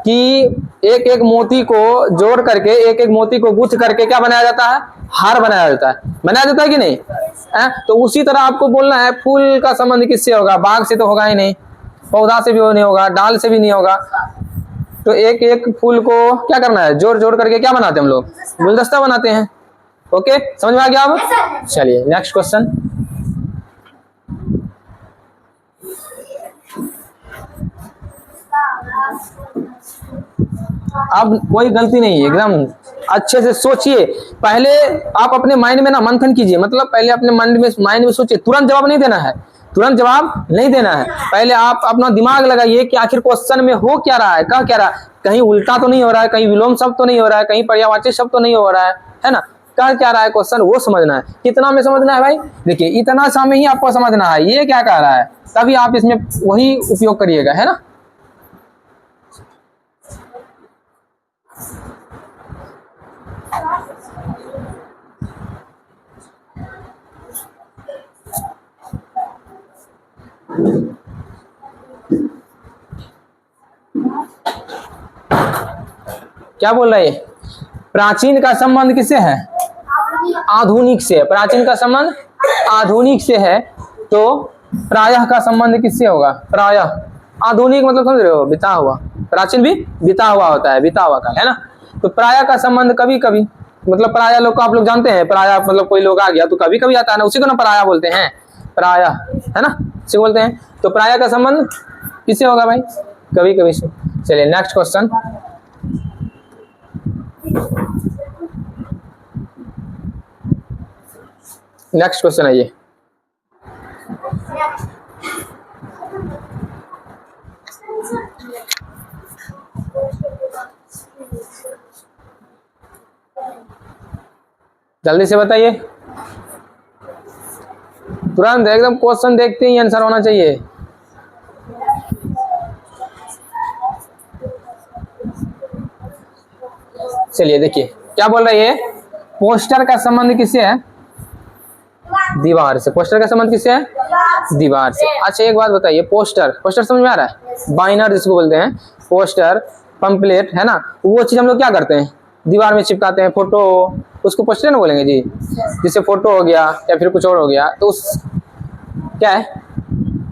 कि एक एक मोती को जोड़ करके, एक एक मोती को गुथ करके क्या बनाया जाता है, हार बनाया जाता है। बनाया जाता है कि नहीं है? तो उसी तरह आपको बोलना है फूल का संबंध किससे होगा, बाग से तो होगा ही नहीं, पौधा से भी नहीं होगा, डाल से भी नहीं होगा। तो एक एक फूल को क्या करना है, जोड़ जोड़ करके क्या बनाते हैं हम लोग, गुलदस्ता बनाते हैं। ओके, समझ में आ गया अब? चलिए नेक्स्ट क्वेश्चन। अब कोई गलती नहीं है, एकदम अच्छे से सोचिए। पहले आप अपने माइंड में ना मंथन कीजिए, मतलब पहले अपने माइंड में सोचिए, तुरंत जवाब नहीं देना है, तुरंत जवाब नहीं देना है। पहले आप अपना दिमाग लगाइए कि आखिर क्वेश्चन में हो क्या रहा है, कह क्या रहा है, कहीं उल्टा तो नहीं हो रहा है, कहीं विलोम शब्द तो नहीं हो रहा है, कहीं पर्यायवाची शब्द तो नहीं हो रहा है ना, कह क्या रहा है क्वेश्चन, वो समझना है। कितना में समझना है भाई, देखिए इतना सा में ही आपको समझना है ये क्या कह रहा है, तभी आप इसमें वही उपयोग करिएगा, है ना। क्या बोल रहा है, प्राचीन का संबंध किससे है, आधुनिक से। प्राचीन का संबंध आधुनिक से है, तो प्रायः का संबंध किससे होगा, प्रायः। आधुनिक मतलब समझ रहे हो, बिता हुआ, प्राचीन भी बिता हुआ होता है, बिता हुआ का, है ना। तो प्रायः का संबंध कभी कभी, मतलब प्रायः लोग को आप लोग जानते हैं, प्रायः मतलब कोई लोग आ गया तो कभी कभी आता है ना, उसी को ना प्रायः बोलते हैं, प्रायः, है ना, उसी बोलते हैं। तो प्रायः का संबंध किससे होगा भाई, कभी कभी से। चलिए नेक्स्ट क्वेश्चन। नेक्स्ट क्वेश्चन आइए। जल्दी से बताइए, तुरंत एकदम क्वेश्चन देखते ही आंसर होना चाहिए। चलिए देखिए क्या बोल रही है, पोस्टर का संबंध किससे है, दीवार से। पोस्टर का संबंध किससे है, दीवार से। अच्छा एक बात बताइए, पोस्टर, पोस्टर समझ में आ रहा है, बाइनर जिसको बोलते हैं, पोस्टर पंपलेट, है ना, वो चीज हम लोग क्या करते हैं, दीवार में चिपकाते हैं, फोटो, उसको पोस्टर ना बोलेंगे जी। जिससे फोटो हो गया या फिर कुछ और हो गया, तो उस क्या है,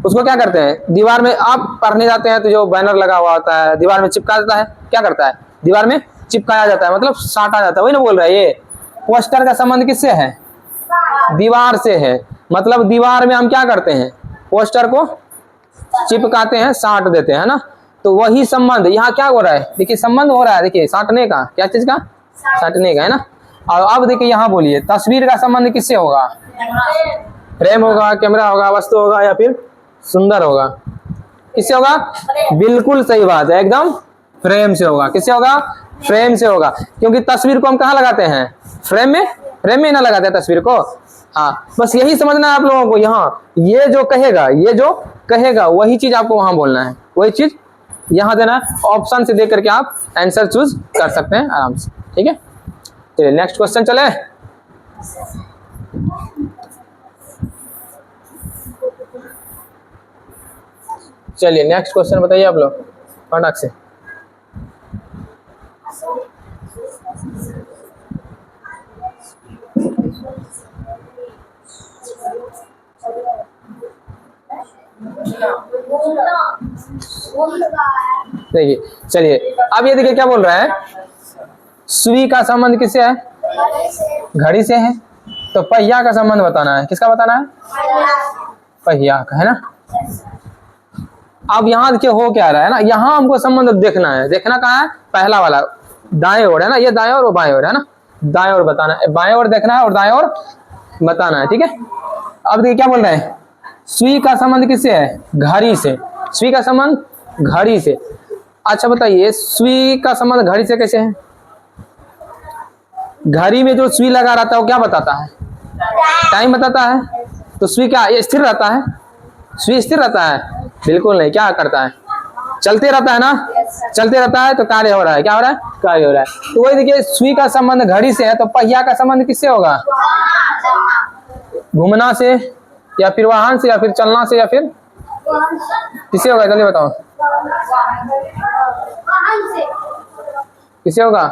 उसको क्या करते हैं, दीवार में आप पढ़ने जाते हैं तो जो बैनर लगा हुआ होता है दीवार में चिपका देता है, क्या करता है, दीवार में चिपकाया जाता है, मतलब साटा जाता है, वही ना बोल रहा है ये। पोस्टर का संबंध किससे है, दीवार से है, मतलब दीवार में हम क्या करते हैं, पोस्टर को चिपकाते हैं, साट देते हैं ना। तो वही संबंध यहाँ क्या हो रहा है, देखिए संबंध हो रहा है, देखिए साटने का, क्या चीज का, साटने का, है ना। और अब देखिए यहाँ बोलिए, तस्वीर का संबंध किससे होगा, फ्रेम होगा, कैमरा होगा, वस्तु होगा, या फिर सुंदर होगा, किससे होगा, बिल्कुल सही बात है, एकदम फ्रेम से होगा। किससे होगा, फ्रेम से होगा, क्योंकि तस्वीर को हम कहाँ लगाते हैं, फ्रेम में, फ्रेम में ना लगाते हैं तस्वीर को। हाँ बस यही समझना है आप लोगों को, यहाँ ये जो कहेगा, ये जो कहेगा वही चीज आपको वहां बोलना है, वही चीज यहाँ देना है। ऑप्शन से देख करके आप आंसर चूज कर सकते हैं आराम से, ठीक है। चलिए नेक्स्ट क्वेश्चन चले। चलिए नेक्स्ट क्वेश्चन बताइए आप लोग फटाक से। देखिए चलिए अब ये देखिए क्या बोल रहा है, सुई का संबंध किससे है, घड़ी से है। तो पहिया का संबंध बताना है, किसका बताना है, पहिया का, है ना। अब यहाँ देखिए हो क्या रहा है ना, यहाँ हमको संबंध देखना है, देखना कहाँ है, पहला वाला दाएं ओर है ना, ये दाएं ओर वो बाएं ओर है ना, दाएं ओर बताना है, बाएं ओर देखना है और दाएं ओर बताना है, ठीक है। अब देखिए क्या बोल रहे हैं, सुई का संबंध किससे है, घड़ी से। सुई का संबंध घड़ी से। अच्छा बताइए सुई का संबंध घड़ी से कैसे है, घड़ी में जो सुई लगा रहता है वो क्या बताता है, टाइम बताता है। तो सुई क्या ये स्थिर रहता है, सुई स्थिर रहता है, बिल्कुल नहीं, क्या करता है, चलते रहता है ना, चलते रहता है तो कार्य हो रहा है, क्या हो रहा है, कार्य हो रहा है। तो वही देखिए सुई का संबंध घड़ी से है, तो पहिया का संबंध किससे होगा, घूमना से, या फिर वाहन से, या फिर चलना से, या फिर किससे होगा, जल्दी बताओ। वाहन से किससे होगा?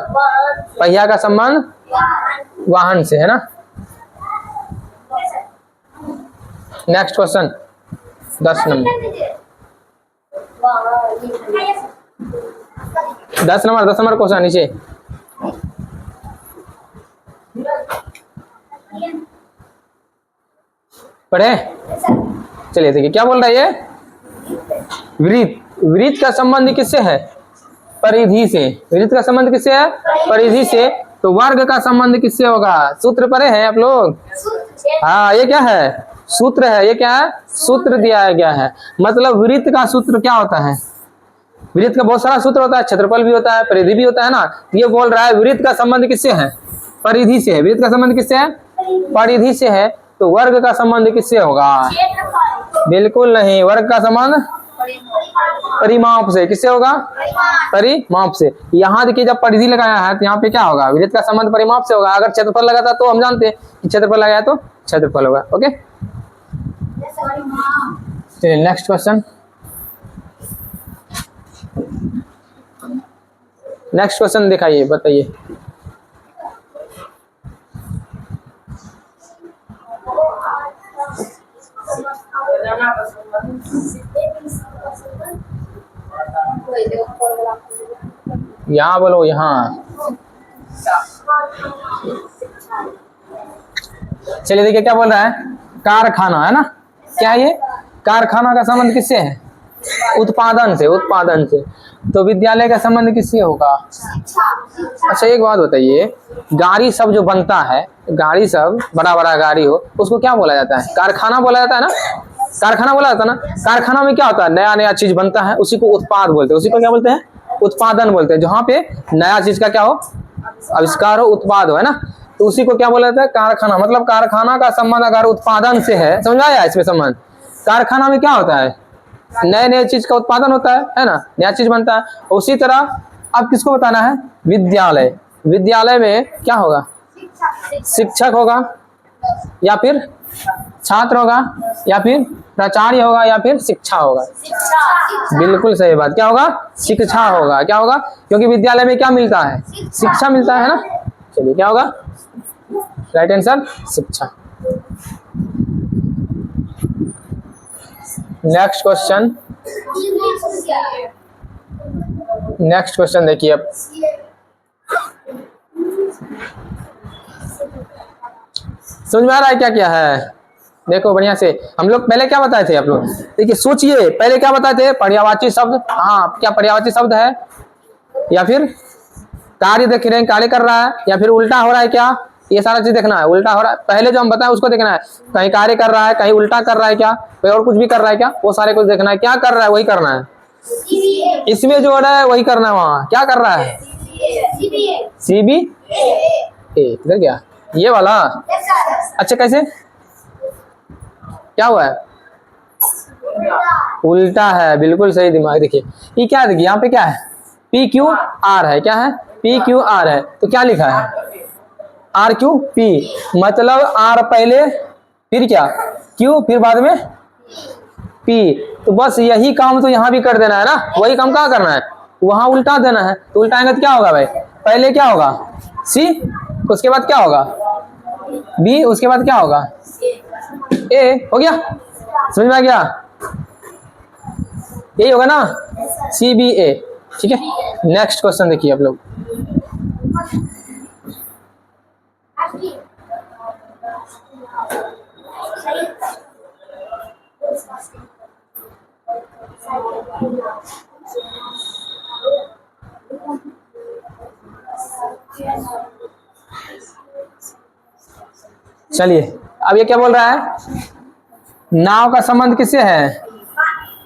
पहिया का संबंध वाहन से, है ना। Next question 10 number 10 number question नीचे। पढ़े? चलिए देखिए क्या बोल रहा है ये। वृत्त, वृत्त का संबंध किससे है? परिधि से। वृत्त का संबंध किससे है? परिधि से। तो वर्ग का संबंध किससे होगा? सूत्र पढ़े हैं आप लोग? हाँ, ये क्या है? सूत्र है। ये क्या है? सूत्र दिया गया है। मतलब वृत्त का सूत्र क्या होता है? वृत्त का बहुत सारा सूत्र होता है, क्षेत्रफल भी होता है, परिधि भी होता है ना। ये बोल रहा है वृत्त का संबंध किससे है? परिधि से है। वृत्त का संबंध किससे है? परिधि से है। तो वर्ग का संबंध किससे होगा? बिल्कुल नहीं, वर्ग का संबंध परिमाप से। किससे होगा? परिमाप से। यहाँ देखिए जब परिधि लगाया है तो यहाँ पे क्या होगा? वृत्त का संबंध परिमाप से होगा। अगर क्षेत्रफल लगा था तो हम जानते हैं कि क्षेत्रफल लगाया तो क्षेत्रफल होगा। ओके, चलिए नेक्स्ट क्वेश्चन। नेक्स्ट क्वेश्चन दिखाइए, बताइए। यहाँ बोलो, यहाँ। चलिए देखिए क्या बोल रहा है। कारखाना, है ना। क्या है ये? कारखाना का संबंध किससे है? उत्पादन से। उत्पादन से। तो विद्यालय का संबंध किससे होगा? अच्छा एक बात बताइए, गाड़ी सब जो बनता है, गाड़ी सब बड़ा बड़ा गाड़ी हो, उसको क्या बोला जाता है? कारखाना बोला जाता है ना। कारखाना बोला जाता है ना। कारखाना में क्या होता है? नया नया चीज बनता है, उसी को उत्पाद बोलते हैं। उसी को क्या बोलते हैं? उत्पादन बोलते हैं। जहाँ पे नया चीज का क्या हो? आविष्कार हो, उत्पाद हो, है ना। तो उसी को क्या बोला जाता है? कारखाना। मतलब कारखाना का संबंध अगर उत्पादन से है, समझ आया इसमें संबंध? कारखाना में क्या होता है? नए नए चीज का उत्पादन होता है ना, नया चीज बनता है। उसी तरह अब किसको बताना है? विद्यालय। विद्यालय में क्या होगा? शिक्षक होगा, या फिर छात्र होगा, या फिर प्राचार्य होगा, या फिर शिक्षा होगा। बिल्कुल सही बात। क्या होगा? शिक्षा होगा। क्या होगा? क्योंकि विद्यालय में क्या मिलता है? शिक्षा मिलता है ना। चलिए क्या होगा? राइट आंसर शिक्षा। Next question. नेक्स्ट क्वेश्चन देखिए अब। समझ में आ रहा है क्या क्या है? देखो बढ़िया से। हम लोग पहले क्या बताए थे आप लोग? देखिए सोचिए, पहले क्या बताए थे? पर्यायवाची शब्द। हाँ, क्या पर्यायवाची शब्द है? या फिर कार्य देख रहे हैं, कार्य कर रहा है, या फिर उल्टा हो रहा है क्या? ये सारा चीज देखना है। उल्टा हो रहा है पहले जो हम बताए उसको देखना है। कहीं कार्य कर रहा है, कहीं उल्टा कर रहा है क्या, कोई और कुछ भी कर रहा है क्या, वो सारे कुछ देखना है। क्या कर रहा है वही करना है। इसमें जो हो रहा है वही करना है। वहाँ क्या कर रहा है? CB इधर क्या? ये वाला। अच्छा कैसे? क्या हुआ है? उल्टा है। बिल्कुल सही दिमाग। देखिए ये क्या है? देखिए यहाँ पे क्या है? PQR है। क्या है? PQR है। तो क्या लिखा है? RQP। मतलब R पहले, फिर क्या? Q, फिर बाद में P। तो बस यही काम तो यहाँ भी कर देना है ना। वही काम कहाँ करना है? वहाँ उल्टा देना है। तो उल्टाएंगे तो क्या होगा भाई? पहले क्या होगा? C, उसके बाद क्या होगा? B, उसके बाद क्या होगा? A। हो गया? समझ में आ गया? यही होगा ना, CBA। ठीक है, नेक्स्ट क्वेश्चन देखिए आप लोग। चलिए अब ये क्या बोल रहा है? नाव का संबंध किससे है?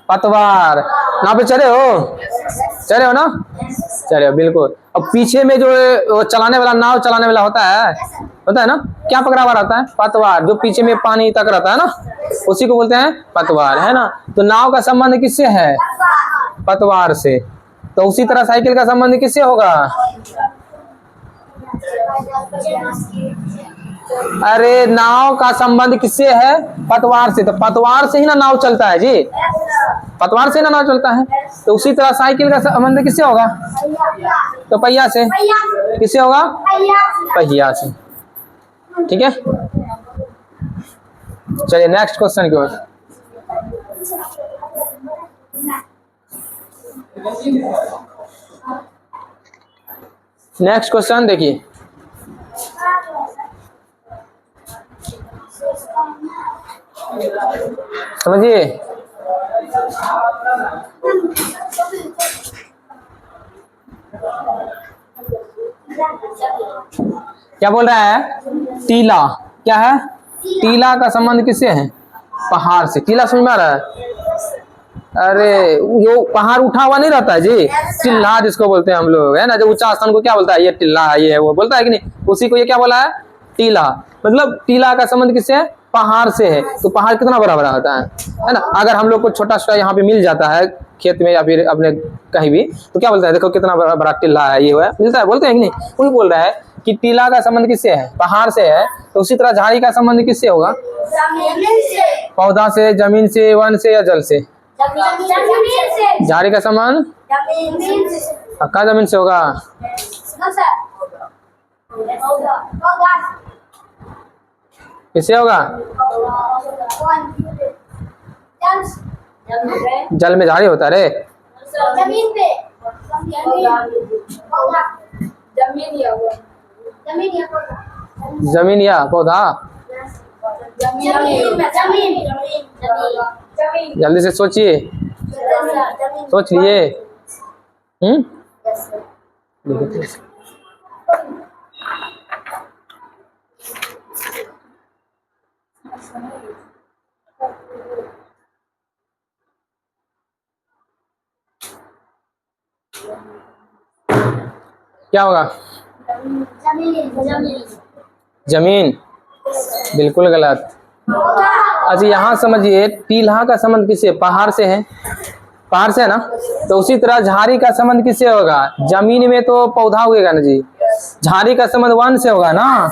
पतवार। नाव पे चढ़े हो? चढ़े हो ना? चढ़े हो, बिल्कुल। अब पीछे में जो चलाने वाला, नाव चलाने वाला होता है ना, क्या पकड़ा हुआ रहता है? पतवार। जो पीछे में पानी तक रहता है ना, उसी को बोलते हैं पतवार, है ना। तो नाव का संबंध किससे है? पतवार से। तो उसी तरह साइकिल का संबंध किससे होगा? अरे नाव का संबंध किससे है? पतवार से। तो पतवार से ही ना नाव चलता है जी। पतवार से ना चलता है, तो उसी तरह साइकिल का संबंध किससे होगा? तो पहिया से। किससे होगा? पहिया से। ठीक है, चलिए नेक्स्ट क्वेश्चन की ओर। नेक्स्ट क्वेश्चन देखिए, समझिए। क्या बोल रहा है? टीला। क्या है? टीला का संबंध किससे है? पहाड़ से। टीला समझ में आ रहा है? अरे जो पहाड़ उठा हुआ नहीं रहता है जी, टिल्ला जिसको बोलते हैं हम लोग, है ना, जो ऊंचा स्थान को क्या बोलता है? ये टिल्ला है, ये है, वो बोलता है कि नहीं, उसी को ये क्या बोला है? टीला। मतलब टीला का संबंध किससे है? पहाड़ से है। तो पहाड़ कितना बड़ा बड़ा होता है ना। अगर हम लोग को छोटा छोटा यहाँ पे मिल जाता है खेत में या फिर अपने कहीं भी, तो क्या बोलता है? देखो कितना बड़ा बड़ा टिल्ला है, ये हुआ, मिलता है, बोलते हैं कि नहीं? वही बोल रहा है कि टीला का संबंध किससे है? पहाड़ से है। तो उसी तरह झाड़ी का संबंध किससे होगा? पौधा से, जमीन से, वन से या जल से? झाड़ी का संबंध पक्का जमीन से होगा। किससे होगा? जल में झाड़ी होता है रे। जमीन पे जमीन या पौधा? जल्दी से सोचिए, सोच लिए। देखिए क्या होगा? जमीन। बिल्कुल गलत। अच्छा यहाँ समझिए, टीला का संबंध किससे? पहाड़ से है। पहाड़ से है ना। तो उसी तरह झाड़ी का संबंध किससे होगा? जमीन में तो पौधा उगेगा ना जी। झाड़ी का संबंध वन से होगा ना।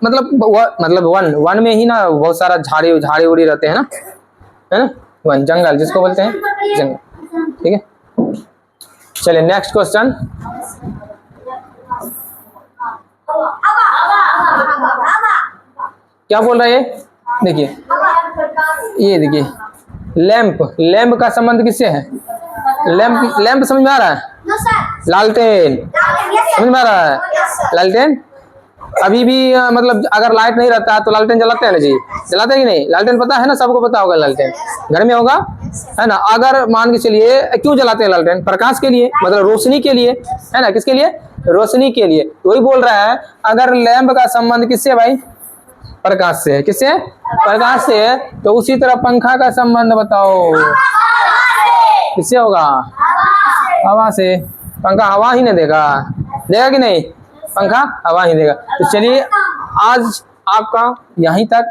मतलब वन में ही ना बहुत सारा झाड़ी उड़ी रहते हैं ना, है ना, वन, जंगल जिसको बोलते हैं, जंगल। ठीक है, चलिए नेक्स्ट क्वेश्चन। क्या बोल रहा है? देखिए, ये देखिए, लैंप का संबंध किससे है? लैंप समझ में आ रहा है? लालटेन समझ में आ रहा है? लालटेन अभी भी मतलब अगर लाइट नहीं रहता है तो लालटेन जलाते हैं ना जी, जलाते हैं कि नहीं? लालटेन पता है ना, सबको पता होगा, लालटेन घर में होगा, है ना। अगर मान के चलिए, क्यों जलाते हैं लालटेन? प्रकाश के लिए, मतलब रोशनी के लिए, है ना। किसके लिए? रोशनी के लिए। वही बोल रहा है, अगर लैंप का संबंध किससे भाई? प्रकाश से। किससे? प्रकाश से। तो उसी तरह पंखा का संबंध बताओ किससे होगा? हवा से। पंखा हवा ही नहीं देगा, देगा कि नहीं? पंखा हवा ही देगा। तो चलिए आज आपका यहीं तक